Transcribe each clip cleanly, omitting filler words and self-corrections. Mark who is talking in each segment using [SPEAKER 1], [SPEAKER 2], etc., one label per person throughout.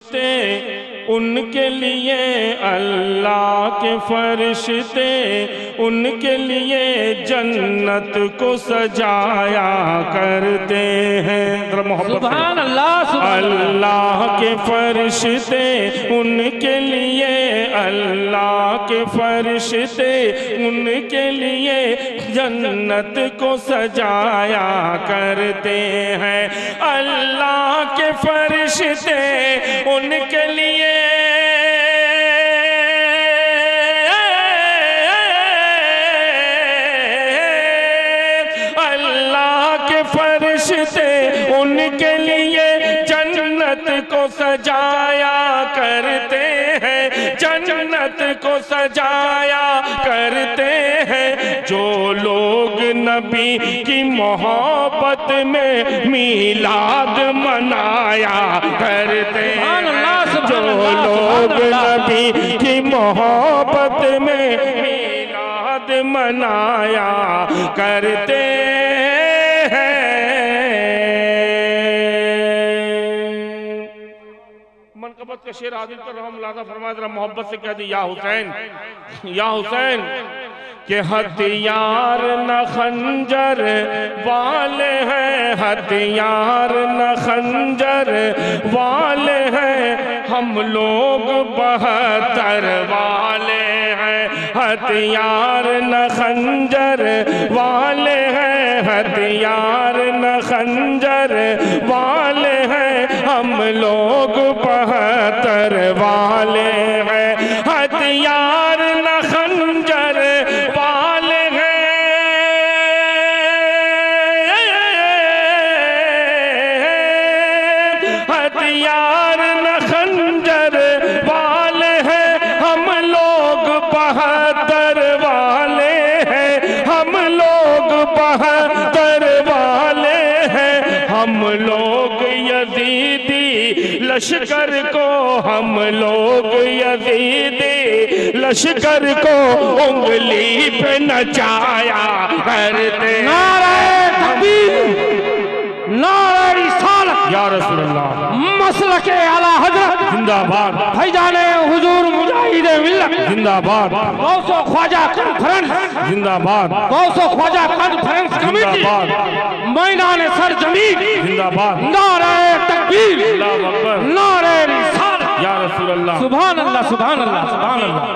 [SPEAKER 1] फरिश्ते उनके लिए अल्लाह के फरिश्ते उनके लिए जन्नत को सजाया करते हैं।
[SPEAKER 2] सुभान अल्लाह।
[SPEAKER 1] अल्लाह के फरिश्ते उनके लिए अल्लाह के फरिश्ते उनके लिए जन्नत को सजाया करते हैं। अल्लाह के फरिश्ते उनके लिए अल्लाह के फरिश्ते उनके लिए जन्नत को सजाया करते हैं, जन्नत को सजाया करते हैं। जो लोग नबी की मोहब्बत में मीलाद मनाया करते हैं, जो लोग नबी की मोहब्बत में मीलाद मनाया करते हैं। मनकबत का शेर हाजिर कर रहा हूं, मुलादा फरमाया जरा मोहब्बत से कह दी या हुसैन, या हुसैन के हथियार न खंजर वाले हैं, हथियार न खंजर वाले हैं, हम लोग 72 वाले हैं। हथियार न खंजर वाले हैं, हथियार न खंजर वाले हैं, हम लोग 72 वाले हैं। हथियार न खंजर वाले हैं, हथियार न खंजर वाले हैं, हम लोग 72 वाले हैं, हम लोग 72 वाले हैं। हम लोग यजीदी लश्कर को, हम लोग यजीदी लश्कर को उंगली पे नचाया करते।
[SPEAKER 2] नारे तकबीर, नारे रिसालत,
[SPEAKER 1] या रसूल अल्लाह,
[SPEAKER 2] मसलके आला हजरत
[SPEAKER 1] जिंदाबाद,
[SPEAKER 2] भाईजाने हुजूर मुजाहिद मिल्लत
[SPEAKER 1] जिंदाबाद,
[SPEAKER 2] गौसो ख्वाजा कॉन्फ्रेंस
[SPEAKER 1] जिंदाबाद,
[SPEAKER 2] गौसो ख्वाजा कॉन्फ्रेंस कमेटी मैदान सरजमीन
[SPEAKER 1] जिंदाबाद,
[SPEAKER 2] नारे तकबीर,
[SPEAKER 1] अल्लाहु अकबर,
[SPEAKER 2] नारे रिसालत,
[SPEAKER 1] या रसूल अल्लाह।
[SPEAKER 2] सुभान अल्लाह, सुभान अल्लाह, सुभान अल्लाह।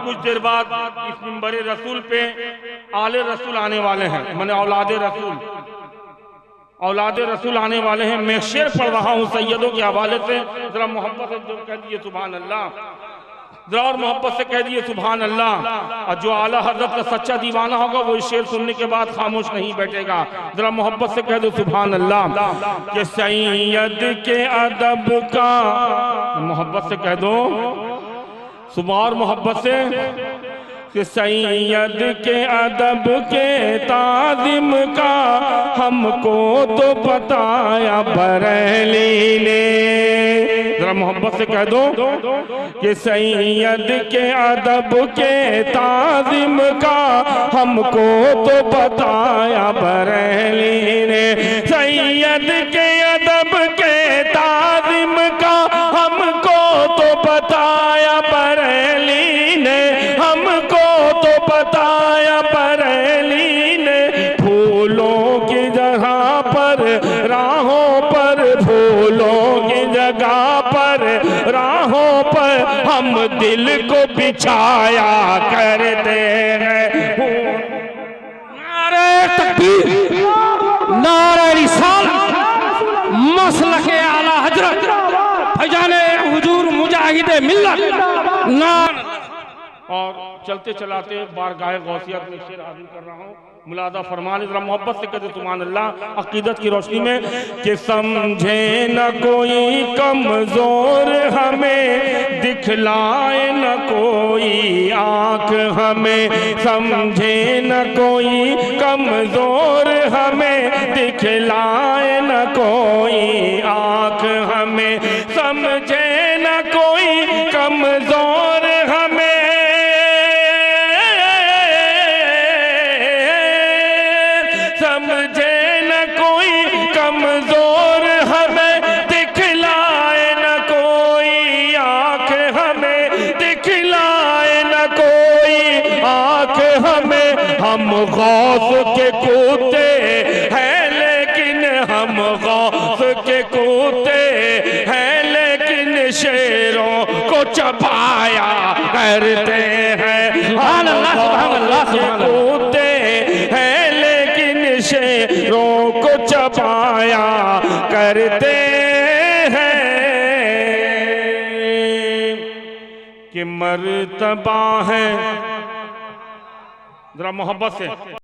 [SPEAKER 1] कुछ देर बाद इस मिंबर रसूल पे आले रसूल आने वाले हैं, मैंने औलादे रसूल, औलादे रसूल आने वाले हैं। मैं शेर पढ़ रहा हूँ सैयदों के हवाले से, जरा मोहब्बत से जो कह दिए सुभान अल्लाह, जरा और मोहब्बत से कह दिए सुभान अल्लाह। और जो आला हजरत का सच्चा दीवाना होगा वो इस शेर सुनने के बाद खामोश नहीं बैठेगा। जरा मोहब्बत से कह दो सुभान अल्लाह। कि सैयद के अदब का, मोहब्बत से कह दो सुबह, और मोहब्बत से कि सैयद के अदब के ताज़िम का हमको तो बताया बरेली ने। जरा मोहब्बत से कह दो कि सैयद के अदब के ताज़िम का हमको तो बताया बरेली ने। सैयद के अदब के ताज़िम का हमको तो बताया बरेली ने, हमको तो बताया बरेली ने। फूलों की जगह पर राहों पर, फूलों की जगह पर राहों पर हम दिल को बिछाया करते हैं।
[SPEAKER 2] नारे तकबीर, नारे रिसालत, मसलके आला हजरत भाईजाने हुजूर मुजाहिद मिल्लत नार।
[SPEAKER 1] और चलते चलाते बारगाह गौसियत में शेर हाजिर कर रहा हूँ, मुलादा फरमा ले, जरा मोहब्बत से कहते सुभान अल्लाह। अकीदत की रोशनी में कि समझे न कोई कमजोर हमें, दिखलाए न कोई आँख हमें, समझे न कोई कमजोर हमें, दिखलाए न कोई आँख हमें, समझे न कोई कमजोर हमें, समझे न कोई कमजोर हमें, दिखलाए न कोई हम गौस के कूते हैं, लेकिन हम गौस के कूते हैं, लेकिन शेरों को चबाया करते हैं।
[SPEAKER 2] सुभान अल्लाह, सुभान अल्लाह, सुभान अल्लाह।
[SPEAKER 1] कूते हैं, लेकिन शेरों को चबाया करते हैं। कि मर्तबा है, जरा मोहब्बत से